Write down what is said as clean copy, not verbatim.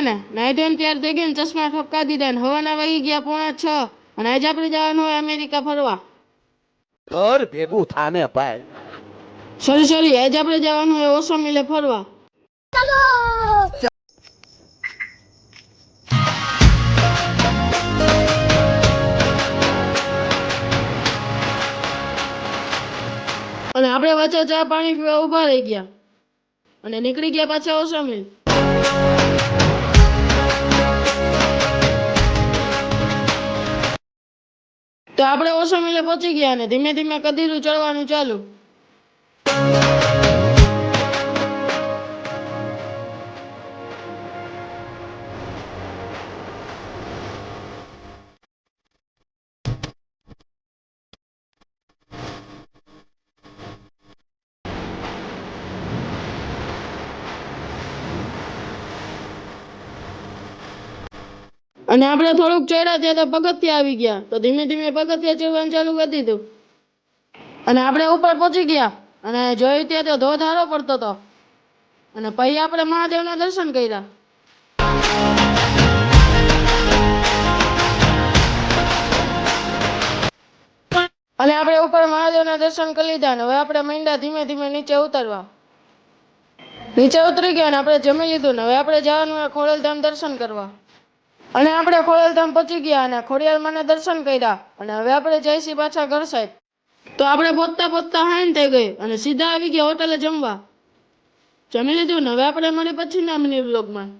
ને નાઈ ધોઈને તૈયાર થઈ ગઈ ને ચશ્મા ઠપકા દીધા ને હવાના વાગી ગયા 5:45 અને આજે આપણે જવાનું હોય અમેરિકા ફરવા. ઘર ભેગું થાને ભાઈ. સોરી આજે આપણે જવાનું હોય ઓસો મિલે ફરવા. અને આપણે વચ્ચે ચા પાણી પીવા ઉભા રહી ગયા અને નીકળી ગયા પાછા ઓસો મિલ. તો આપણે ઓસો મિલે પહોંચી ગયા અને ધીમે ધીમે કદીરું ચડવાનું ચાલુ. અને આપણે થોડુંક ચડ્યા ત્યાં તો પગથિયા આવી ગયા તો ધીમે ધીમે પગથિયા ચડવાનું ચાલુ કરી દીધું અને આપણે ઉપર પહોંચી ગયા અને જોયું ત્યાં તો ધોધ હારો પડતો હતો અને પછી આપણે મહાદેવના દર્શન કર્યા. અને આપણે ઉપર મહાદેવના દર્શન કરી લીધા અને હવે આપણે માંડ્યા ધીમે ધીમે નીચે ઉતરવા. નીચે ઉતરી ગયા અને આપણે જમી લીધું ને હવે આપણે જવાનું હોય ખોડલધામ દર્શન કરવા. અને આપણે ખોડલધામ પહોંચી ગયા અને ખોડિયારમાંના દર્શન કર્યા અને હવે આપણે જઈશું પાછા ઘર સાઈડ. તો આપણે પહોંચતા પહોંચતા હાંજ થઈ ગઈ અને સીધા આવી ગયા હોટલે જમવા. જમી લીધું ને હવે આપણે મળી પછી ના મિની બ્લોગમાં.